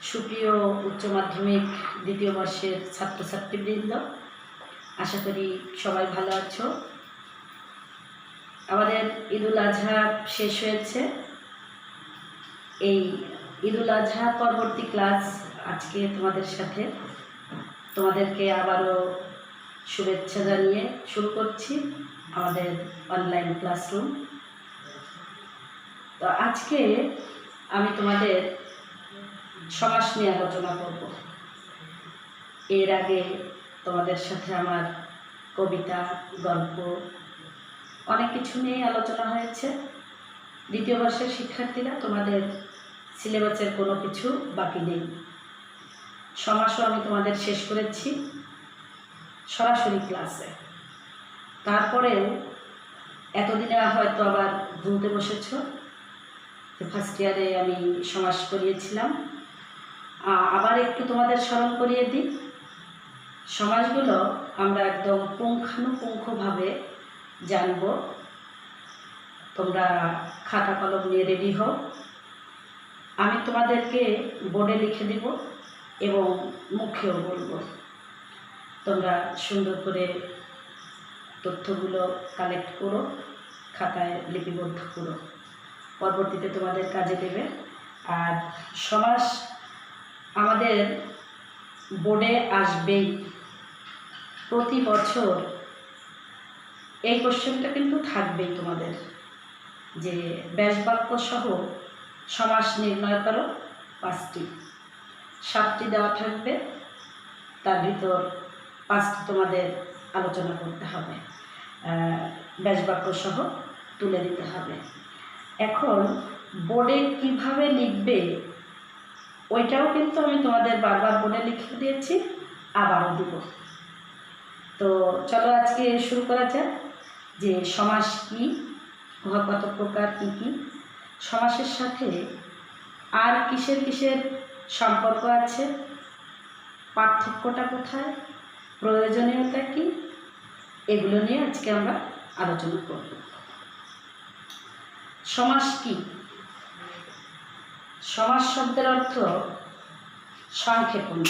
সুপ্রিয় উচ্চ মাধ্যমিক দ্বিতীয় বর্ষের ছাত্রছাত্রীবৃন্দ, আশা করি সবাই ভালো আছো। আমাদের ঈদুল আজহা শেষ হয়েছে। এই ঈদুল আজহা পরবর্তী ক্লাস আজকে তোমাদের সাথে, তোমাদেরকে আবারও শুভেচ্ছা জানিয়ে শুরু করছি আমাদের অনলাইন ক্লাসরুম। তো আজকে আমি তোমাদের সমাস নিয়ে আলোচনা করব। এর আগে তোমাদের সাথে আমার কবিতা, গল্প, অনেক কিছু নিয়ে আলোচনা হয়েছে। দ্বিতীয় বর্ষের শিক্ষার্থীরা, তোমাদের সিলেবাসের কোনো কিছু বাকি নেই। সমাসও আমি তোমাদের শেষ করেছি সরাসরি ক্লাসে। তারপরেও এতদিনে হয়তো আবার ভুলতে বসেছ। ফার্স্ট ইয়ারে আমি সমাস করিয়েছিলাম, আবার একটু তোমাদের স্মরণ করিয়ে দিই। সমাসগুলো আমরা একদম পুঙ্খানুপুঙ্খভাবে জানব। তোমরা খাতা কলম নিয়ে রেডি হও। আমি তোমাদেরকে বোর্ডে লিখে দিব এবং মুখেও বলবো। তোমরা সুন্দর করে তথ্যগুলো কালেক্ট করো, খাতায় লিপিবদ্ধ করো, পরবর্তীতে তোমাদের কাজে দেবে। আর সমাস আমাদের বোর্ডে আসবেই প্রতি বছর। এই কোশ্চেনটা কিন্তু থাকবেই তোমাদের, যে ব্যাসবাক্য সহ সমাস নির্ণয় করো। 5টি, 7টি দেওয়া থাকবে, তার ভিতর 5টি তোমাদের আলোচনা করতে হবে, ব্যাসবাক্য সহ তুলে দিতে হবে। এখন বোর্ডে কিভাবে লিখবে ওইটাও কিন্তু আমি তোমাদের বারবার বোর্ডে লিখে দিয়েছি, আবারও দিব। তো চলো আজকে শুরু করা যাক যে সমাস কি, উহা কত প্রকার, কী কী, সমাসের সাথে আর কিসের কিসের সম্পর্ক আছে, পার্থক্যটা কোথায়, প্রয়োজনীয়তা কি, এগুলো নিয়ে আজকে আমরা আলোচনা করব। সমাস কি? সমাস শব্দের অর্থ সংক্ষেপণ।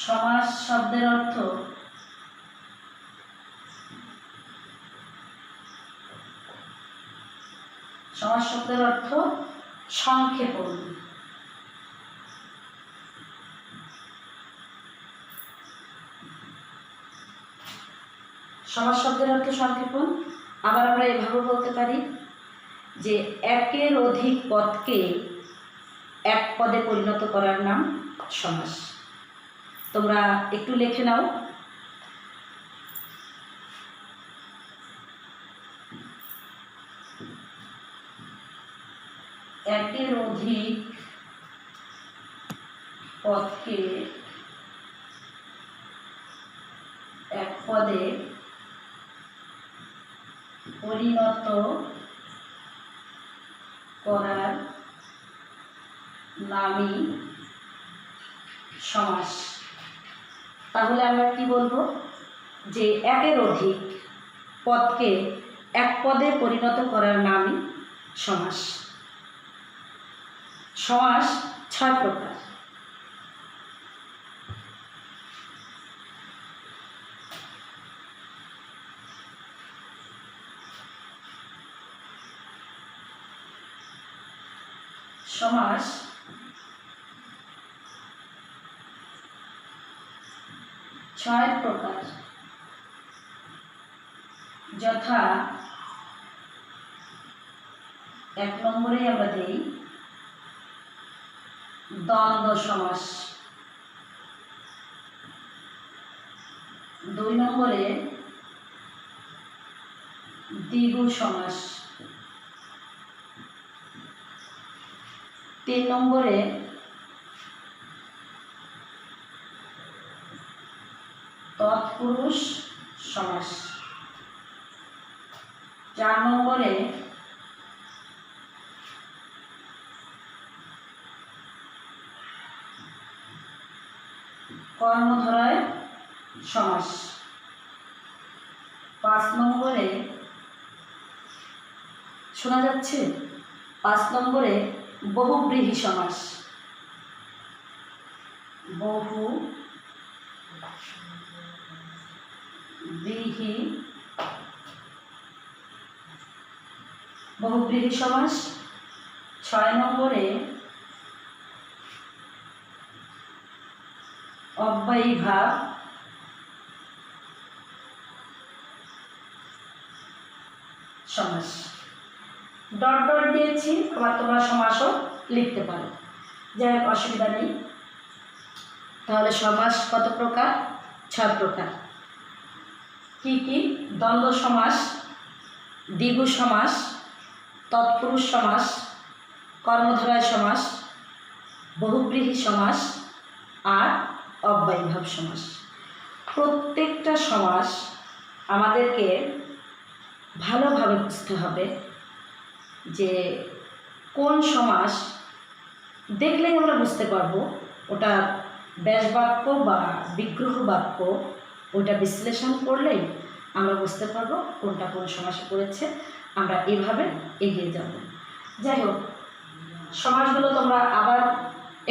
সমাস শব্দের অর্থ সংক্ষেপণ। সমাস শব্দের অর্থ সংক্ষেপণ। আবার আমরা এভাবে বলতে পারি যে একের অধিক পদকে এক পদে পরিণত করার নাম সমাস। তোমরা একটু লিখে নাও। একের অধিক পদকে এক পদে পরিণত করার নামই সমাস। তাহলে আমরা কি বলবো? যে একের অধিক পদকে এক পদে পরিণত করার নামই সমাস। সমাস 6 প্রকার। সমাস 6 প্রকার, যথা 1 নম্বরে আমরা দিই দ্বন্দ্ব সমাস, 2 নম্বরে দ্বিগু সমাস, 3 নম্বরে তৎপুরুষ সমাস, 4 নম্বরে কর্মধারয় সমাস, 5 নম্বরে শোনা যাচ্ছে? 5 নম্বরে বহুব্রীহি সমাস। বহুব্রীহি সমাস। 6 নম্বরে অব্যয়ীভাব সমাস। ডট ডট দিয়েছি, আবার তোমরা সমাসও লিখতে পারো, যাই হোক অসুবিধা নেই। তাহলে সমাস কত প্রকার? 6 প্রকার। কি কি? দ্বন্দ্ব সমাস, দ্বিগু সমাস, তৎপুরুষ সমাস, কর্মধারয় সমাস, বহুব্রীহি সমাস আর অব্যয়ীভাব সমাস। প্রত্যেকটা সমাস আমাদেরকে ভালোভাবে বুঝতে হবে যে কোন সমাস দেখলেই আমরা বুঝতে পারবো ওটা ব্যাসবাক্য বা বিগ্রহ বাক্য, ওটা বিশ্লেষণ করলেই আমরা বুঝতে পারবো কোনটা কোন সমাসে পড়েছে। আমরা এভাবে এগিয়ে যাব। যাই হোক, সমাসগুলো তোমরা আবার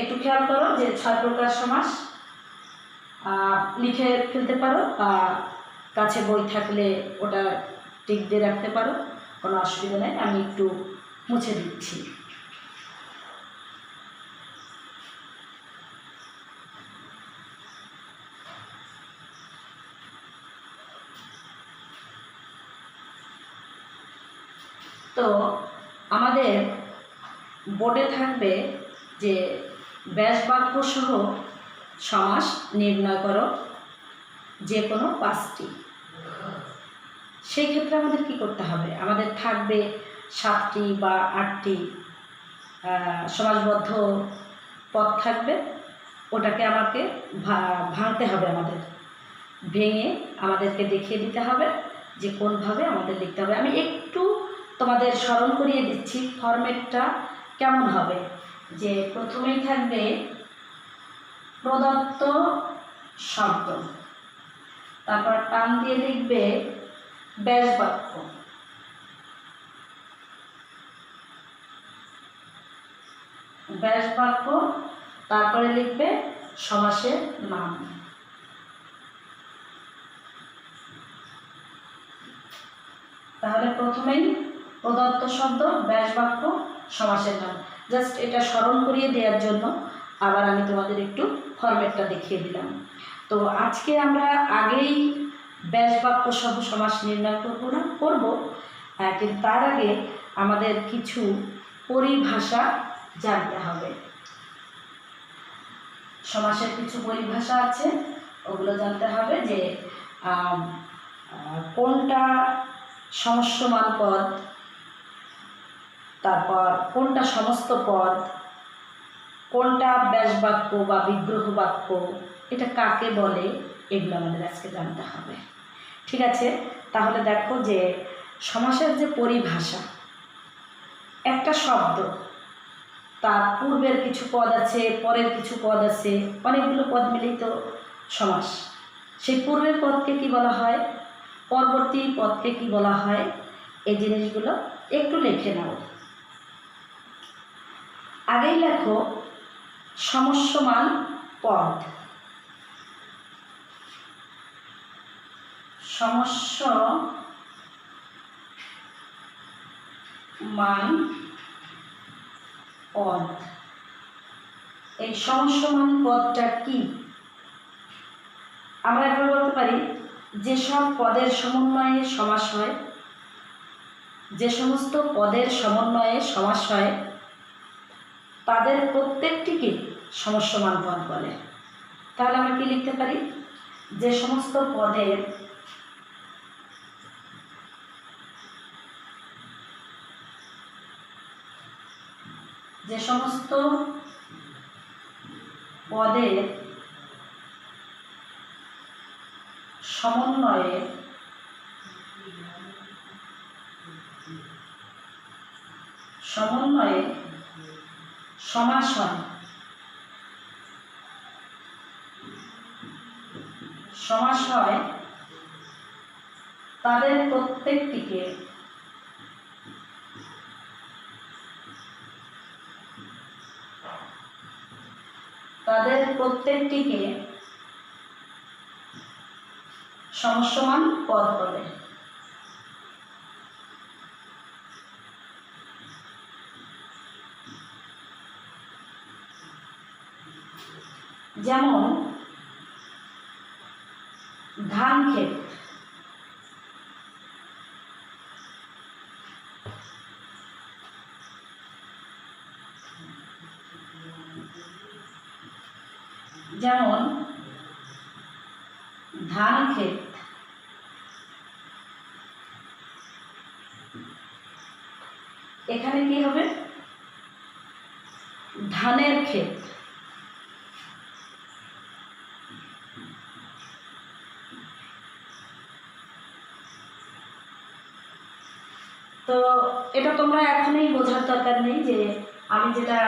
একটু খেয়াল করো যে 6 প্রকার সমাস লিখে ফেলতে পারো, বা কাছে বই থাকলে ওটা টিক দিয়ে রাখতে পারো, কোনো অসুবিধা নেই। আমি একটু মুছে দিচ্ছি। তো আমাদের বোর্ডে থাকবে যে ব্যাসবাক্য সহ সমাস নির্ণয় করো, যে কোনো 5টি। সেই ক্ষেত্রে আমাদের কি করতে হবে? আমাদের থাকবে 7টি বা 8টি সমাসবদ্ধ পদ থাকবে। ওটাকে আমাকে ভাঙতে হবে, আমাদের ভেঙে আমাদেরকে দেখিয়ে দিতে হবে যে কোনভাবে আমাদের লিখতে হবে। আমি একটু তোমাদের স্মরণ করিয়ে দিচ্ছি ফরম্যাটটা কেমন হবে। যে প্রথমেই থাকবে প্রদত্ত শব্দ, তারপর টান দিয়ে লিখবে ব্যাসবাক্য, তারপরে লিখবে সমাসের নাম। তাহলে প্রথমেই প্রদত্ত শব্দ, ব্যাসবাক্য, সমাসের নাম। জাস্ট এটা স্মরণ করিয়ে দেওয়ার জন্য আবার আমি তোমাদের একটু ফরম্যাটটা দেখিয়ে দিলাম। তো আজকে আমরা আগেই ব্যাসবাক্য সহ সমাস নির্ণয় করব, কিন্তু তার আগে আমাদের কিছু পরিভাষা জানতে হবে। সমাসের কিছু পরিভাষা আছে, ওগুলো জানতে হবে যে কোনটা সমস্যমান পদ, তারপর কোনটা সমস্ত পদ, কোনটা ব্যাসবাক্য বা বিগ্রহ বাক্য, এটা কাকে বলে, এগুলো আমাদের আজকে জানতে হবে। ঠিক আছে? তাহলে দেখো যে সমাসের যে পরিভাষা, একটা শব্দ তার পূর্বের কিছু পদ আছে, পরের কিছু পদ আছে, অনেকগুলো পদ মিলেই তো সমাস। সেই পূর্বের পদকে কি বলা হয়, পরবর্তী পদকে কি বলা হয়, এই জিনিসগুলো একটু লিখে নাও। আগেই লেখো সমস্যমান পদ। সমস্যমান পদ। এই সমস্যমান পদটা কি? আমরা এভাবে বলতে পারি, যেসব পদের সমন্বয়ে সমাস হয়, যে সমস্ত পদের সমন্বয়ে সমাস হয় তাদের প্রত্যেকটিকে সমস্যমান পদ বলে। তাহলে আমরা কি লিখতে পারি? যে সমস্ত পদের সমন্বয়ে সমাস হয়, তাদের প্রত্যেকটিকে প্রত্যেকটিকে সমসমান পদ বলে। যেমন ধান ক্ষেত, যেমন ধান ক্ষেত, এখানে কি হবে? ধানের ক্ষেত। তো এটা তোমরা এখনই বোঝার দরকার নেই যে আমি যেটা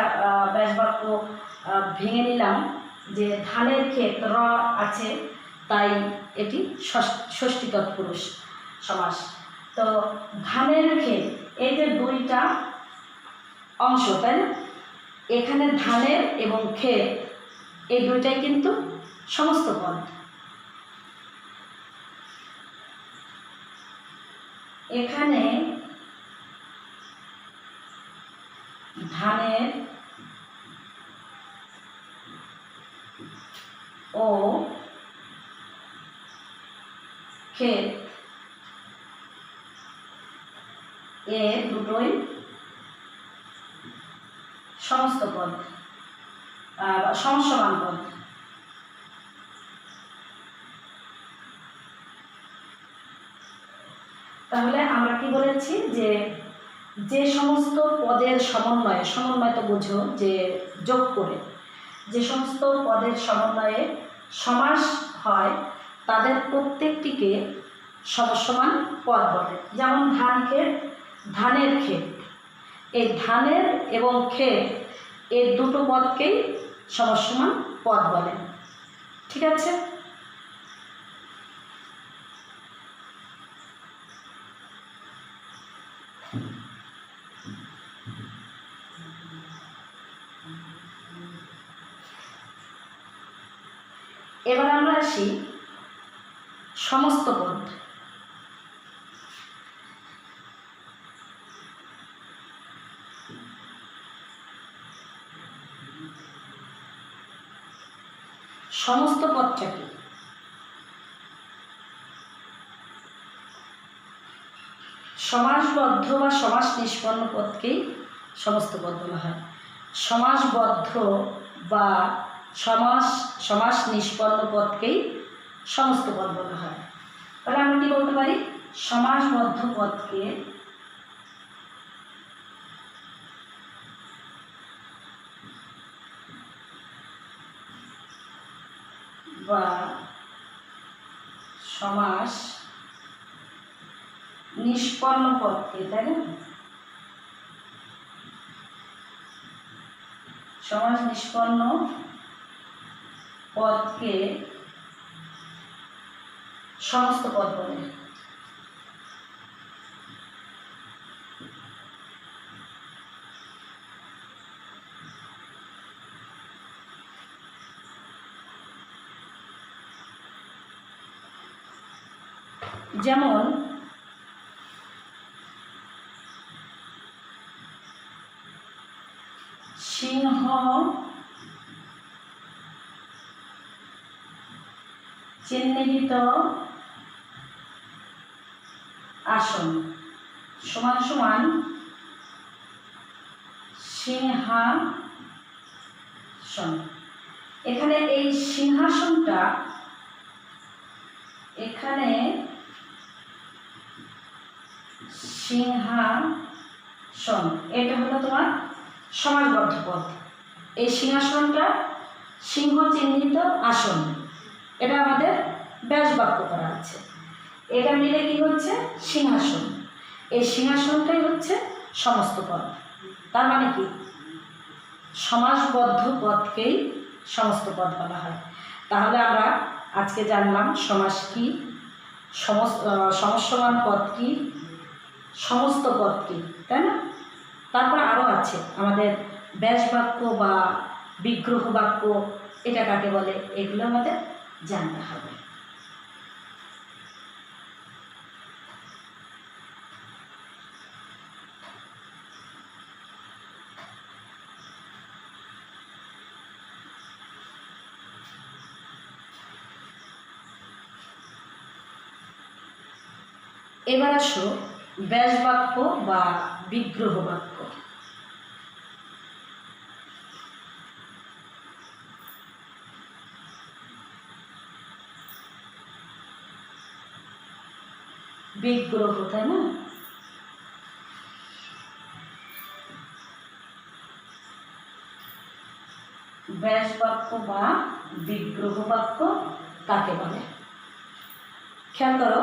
ব্যাসবাক্য ভেঙে নিলাম যে ধানের ক্ষেত র আছে, তাই এটি ষষ্ঠী তৎপুরুষ সমাস। তো ধানের ক্ষেত, এই যে দুইটা অংশ, তাই না? এখানে ধানের এবং ক্ষেত এই দুইটাই কিন্তু সমস্ত পদ। এখানে ধানের ও ক্ষেত এ দুটোই সমস্ত পদ, সমসমান পদ। তাহলে আমরা কি বলেছি যে সমস্ত পদের সমন্বয়ে, সমন্বয় তো বোঝো যে যোগ করে, যে সমস্ত পদের সমন্বয়ে সমাস হয় তাদের প্রত্যেকটিকে সমসমান পদ বলে। যেমন ধান ক্ষেত, ধানের ক্ষেত, এই ধানের এবং ক্ষেত এই দুটো পদকেই সমসমান পদ বলে। ঠিক আছে? এবার আমরা আসি সমস্ত পদ। সমস্ত পদটা কি? সমাসবদ্ধ বা সমাস নিষ্পন্ন পদকেই সমস্ত পদ বলা হয়। সমাসবদ্ধ বা সমাস নিষ্পন্ন পদকেই সমস্ত পদ বলা হয়। তাহলে আমরা কি বলতে পারি? সমাসবদ্ধ পদকে বা সমাস নিষ্পন্ন পদকে, তাই না? সমাস নিষ্পন্ন পদকে সমস্ত পদ বলে। যেমন সিংহ চিহ্নিত আসন সমান সমান সিংহাসন। এখানে এই সিংহাসনটা, এখানে সিংহাসন, এটা হলো তোমার সমাসবদ্ধ পদ। এই সিংহাসনটা সিংহ চিহ্নিত আসন, এটা আমাদের ব্যাসবাক্য করা আছে। এটা মিলে কি হচ্ছে? সিংহাসন। এই সিংহাসনটাই হচ্ছে সমস্ত পদ। তার মানে কি? সমাসবদ্ধ পদকেই সমস্ত পদ বলা হয়। তাহলে আমরা আজকে জানলাম সমাস কি, সমসমান পদ কি, সমস্ত পদ কি, তাই না? তারপর আরও আছে আমাদের ব্যাসবাক্য বা বিগ্রহ বাক্য, এটা কাকে বলে, এগুলো আমাদের জানতে হবে। এবার আসো ব্যাস বাক্য বা বিগ্রহ বাক্য। বিগ্রহ, তাই না? ব্যাস বাক্য বা বিগ্রহ বাক্য কাকে বলে? খেয়াল করো,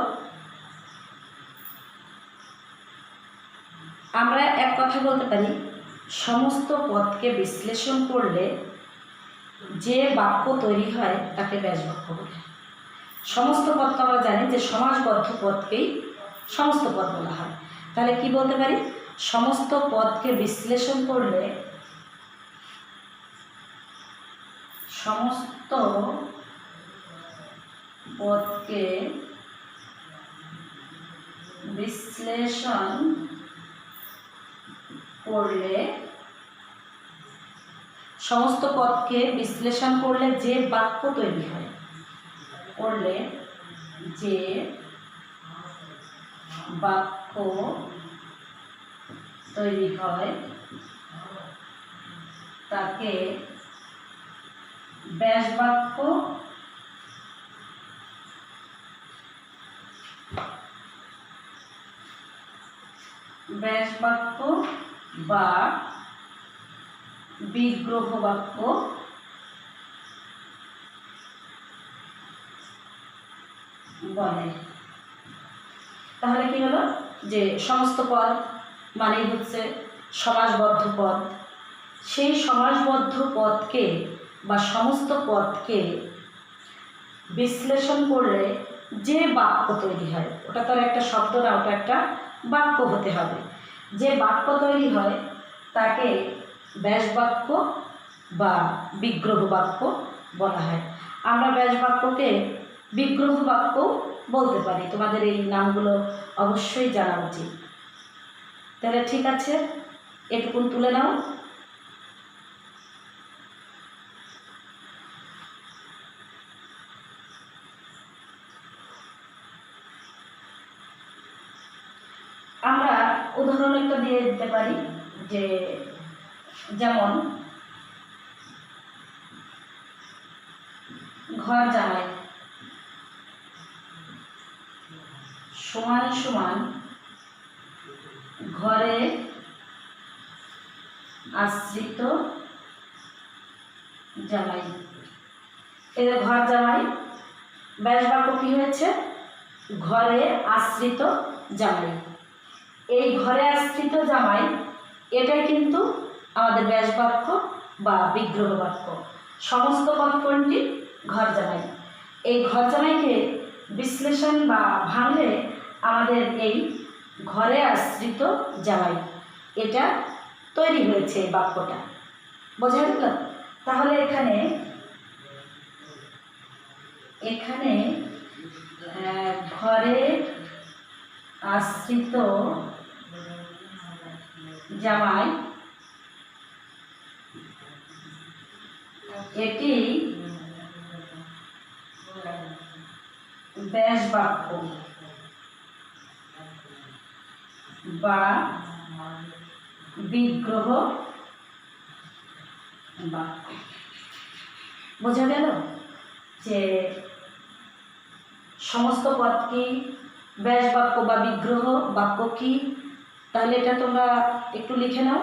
আমরা এক কথা বলতে পারি, সমস্ত পদকে বিশ্লেষণ করলে যে বাক্য তৈরি হয় তাকে ব্যাস বাক্য বলে। সমস্ত পদকে আমরা জানি যে সমাসবদ্ধ পদকেই সমস্ত পদ বলা হয়। তাহলে কি বলতে পারি, সমস্ত পদকে বিশ্লেষণ করলে, সমস্ত পদকে বিশ্লেষণ করলে, সমস্ত পদকে বিশ্লেষণ করলে যে বাক্য তৈরি হয়, করলে যে বাক্য তৈরি হয় তাকে ব্যাস বাক্য বা বিগ্রহ বাক্য বলে। তাহলে কি হলো, যে সমস্ত পদ মানেই হচ্ছে সমাসবদ্ধ পদ। সেই সমাসবদ্ধ পদকে বা সমস্ত পদকে বিশ্লেষণ করলে যে বাক্য তৈরি হয়, ওটা তো আর একটা শব্দ না, ওটা একটা বাক্য হতে হবে। যে বাক্য তৈরি হয় তাকে ব্যাস বাক্য বা বিগ্রহ বাক্য বলা হয়। আমরা ব্যাস বাক্যকে বিগ্রহ বাক্য বলতে পারি। তোমাদের এই নামগুলো অবশ্যই জানা উচিত। তাহলে ঠিক আছে, এটুকুন তুলে নাও। আমরা উদাহরণ একটা দিয়ে দিতে পারি, যে যেমন ঘর জামাই সমান সমান ঘরে আশ্রিত জামাই। এর ঘর জামাই ব্যাস বাক্য কি হয়েছে, ঘরে আশ্রিত জামাই। এই ঘরে আশ্রিত জামাই এটাই কিন্তু আমাদের ব্যাস বাক্য বা বিগ্রহ বাক্য। সমস্ত পদ কোনটি, ঘর জামাই। এই ঘর জামাইকে বিশ্লেষণ বা ভাঙলে আমাদের এই ঘরে আশ্রিত জামাই এটা তৈরি হয়েছে, এই বাক্যটা। বোঝা গেল? তাহলে এখানে ঘরে আশ্রিত জামাই এটি ব্যাস বাক্য বা বিগ্রহ বাক্য। বোঝা গেল যে সমস্ত পদ কি, ব্যাস বাক্য বা বিগ্রহ বাক্য কি? তাহলে এটা তোমরা একটু লিখে নাও।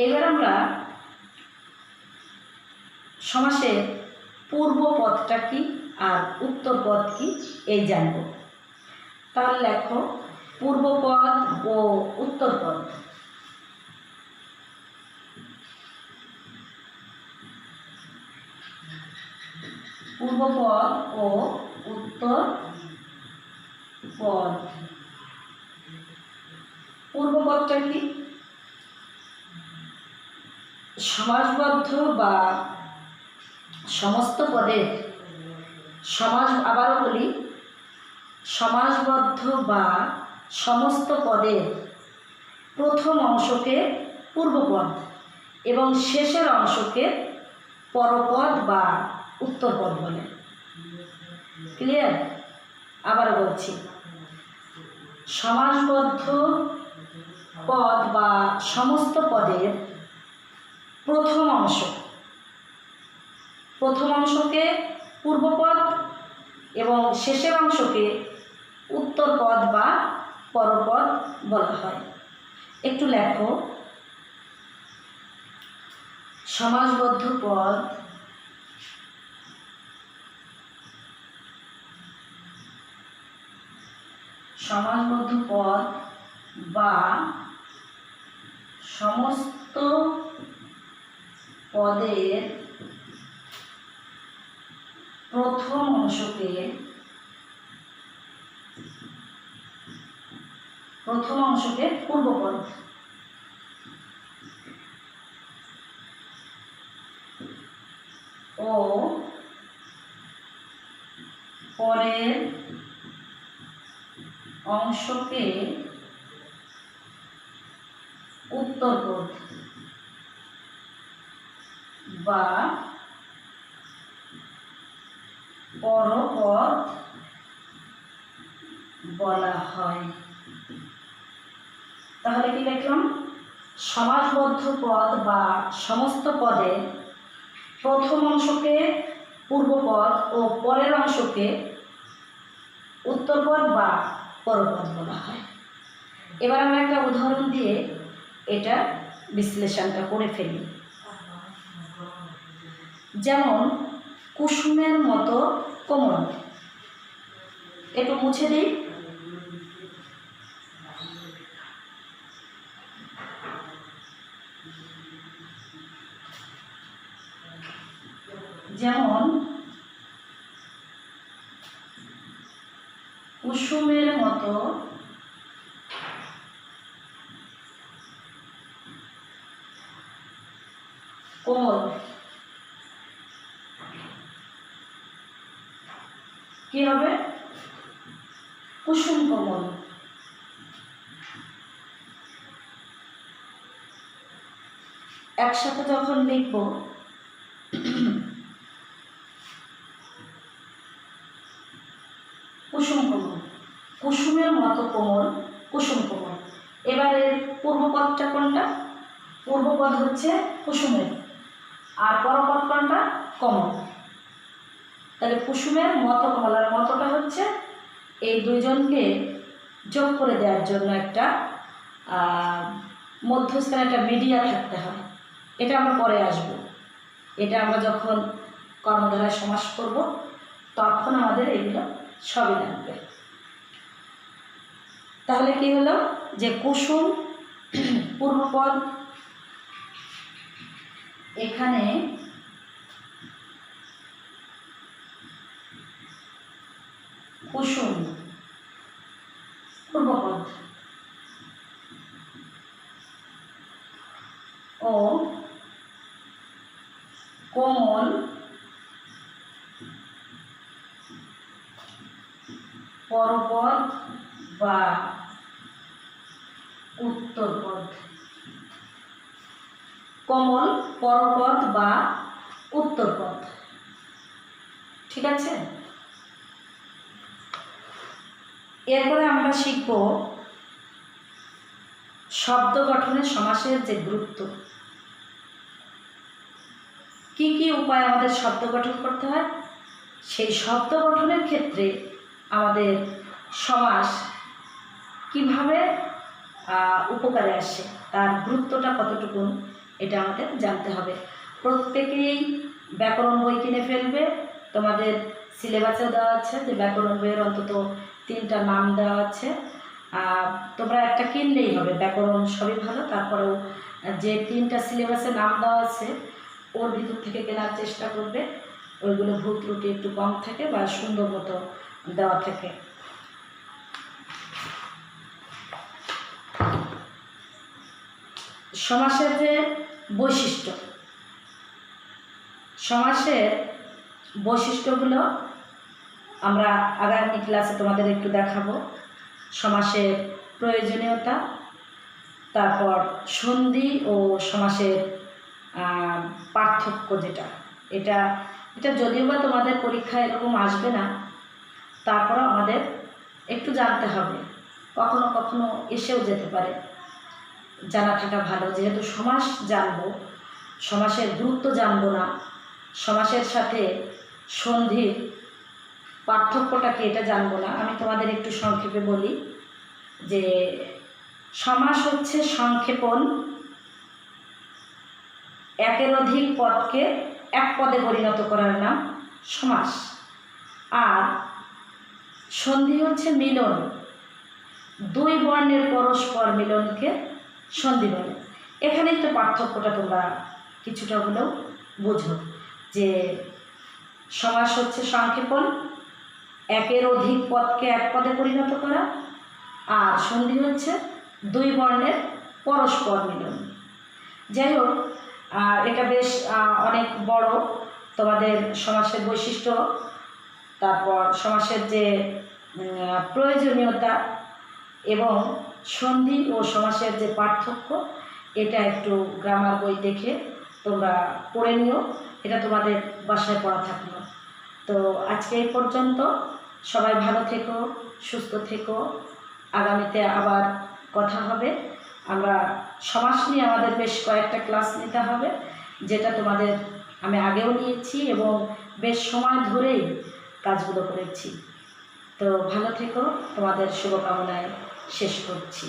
এবার আমরা সমাসের পূর্ব পদটা কি আর উত্তর পদ কি এই জানব। তাহলে লেখো পূর্বপদ ও উত্তর পদ। পূর্বপদ ও উত্তর পদ। পূর্বপদটা কি? সমাসবদ্ধ বা সমস্ত পদের সমাস, আবারও বলি, সমাসবদ্ধ বা সমস্ত পদের প্রথম অংশকে পূর্বপদ এবং শেষের অংশকে পরপদ বা উত্তরপদ বলে। ক্লিয়ার? আবার বলছি, সমাসবদ্ধ পদ বা সমস্ত পদের প্রথম অংশকে পূর্বপদ এবং শেষের অংশকে উত্তরপদ বা পরপদ বলা হয়। একটু লেখো, সমাসবদ্ধ পদ বা সমস্ত পদের প্রথম অংশকে পূর্বপদ ও পরের অংশকে উত্তরপদ বা পরপদ বলা হয়। তাহলে কি লিখলাম? সমাসবদ্ধ পদ বা সমস্ত পদে প্রথম অংশকে পূর্বপদ ও পরের অংশকে উত্তরপদ বা পরপদ বলা হয়। এবার আমরা একটা উদাহরণ দিয়ে এটা বিশ্লেষণটা করে ফেলি। যেমন কুসুমের মতো কোমল। একটু মুছে দিই। যেমন কুসুমের মতো কোমল। কি হবে? কুসুম কোমল। একসাথে যখন লিখব, কুসুম কোমল, কুসুমের মতো কোমল, কুসুম কোমল। এবারে পূর্বপদটা কোনটা? পূর্বপদ হচ্ছে কুসুমের, আর পরপদ কোনটা? কোমল। তাহলে কুসুমের মতো কোমল, আর মতোটা হচ্ছে এই দুইজনকে যোগ করে দেওয়ার জন্য একটা মধ্যস্থানে একটা মিডিয়া থাকতে হয়। এটা আমরা পরে আসব। এটা আমরা যখন কর্মধারায় সমাস করব তখন আমাদের এগুলো সবই লাগবে। তাহলে কি হলো যে কুসুম পূর্বপদ, এখানে কুসুম পূর্বপদ ও কোমল পরপদ বা উত্তরপদ। কোমল পরপদ বা উত্তরপদ। ঠিক আছে? এরপরে আমরা শিখব শব্দ গঠনে সমাসের যে গুরুত্ব। কি কি উপায়ে আমাদের শব্দ গঠন করতে হয়, সেই শব্দ গঠনের ক্ষেত্রে আমাদের সমাস কিভাবে উপকারে আসে, তার গুরুত্বটা কতটুকু, এটা আমাদের জানতে হবে। প্রত্যেকেই ব্যাকরণ বই কিনে ফেলবে। তোমাদের সিলেবাসেও দেওয়া আছে যে ব্যাকরণ বইয়ের অন্তত 3টা নাম দেওয়া আছে। তোমরা একটা কিনলেই হবে, ব্যাকরণ সবই ভালো, তারপরেও যে 3টা সিলেবাসে নাম দেওয়া আছে ওর ভিতর থেকে কেনার চেষ্টা করবে, ওইগুলো ভুল ত্রুটি একটু কম থাকে বা সুন্দর মতো দেওয়া থাকে। সমাসের যে বৈশিষ্ট্য, সমাসের বৈশিষ্ট্যগুলো আমরা আগামী ক্লাসে তোমাদের একটু দেখাবো। সমাসের প্রয়োজনীয়তা, তারপর সন্ধি ও সমাসের পার্থক্য, যেটা এটা এটা যদিও বা তোমাদের পরীক্ষায় এরকম আসবে না, তারপরও আমাদের একটু জানতে হবে, কখনো কখনো এসেও যেতে পারে, জানা থাকা ভালো। যেহেতু সমাস জানবো, সমাসের গুরুত্ব জানবো না, সমাসের সাথে সন্ধির পার্থক্যটা কি এটা জানবো না, আমি তোমাদের একটু সংক্ষেপে বলি যে সমাস হচ্ছে সংক্ষেপণ, একের অধিক পদকে এক পদে পরিণত করার নাম সমাস। আর সন্ধি হচ্ছে মিলন, 2 বর্ণের পরস্পর মিলনকে সন্ধি বলে। এখানে একটু পার্থক্যটা তোমরা কিছুটা হলেও বোঝো যে সমাস হচ্ছে সংক্ষেপণ, একের অধিক পদকে এক পদে পরিণত করা, আর সন্ধি হচ্ছে 2 বর্ণের পরস্পর মিলন। যাই হোক, এটা বেশ অনেক বড় তোমাদের সমাসের বৈশিষ্ট্য, তারপর সমাসের যে প্রয়োজনীয়তা এবং সন্ধি ও সমাসের যে পার্থক্য, এটা একটু গ্রামার বই দেখে তোমরা পড়ে নিও, এটা তোমাদের বাসায় পড়া থাকলো। তো আজকে এই পর্যন্ত, সবাই ভালো থেকো, সুস্থ থেকো, আগামীতে আবার কথা হবে। আমরা সমাস নিয়ে আমাদের বেশ কয়েকটা ক্লাস নিতে হবে, যেটা তোমাদের আমি আগেও নিয়েছি এবং বেশ সময় ধরেই কাজগুলো করেছি। তো ভালো থেকো, তোমাদের শুভকামনায় শেষ করছি।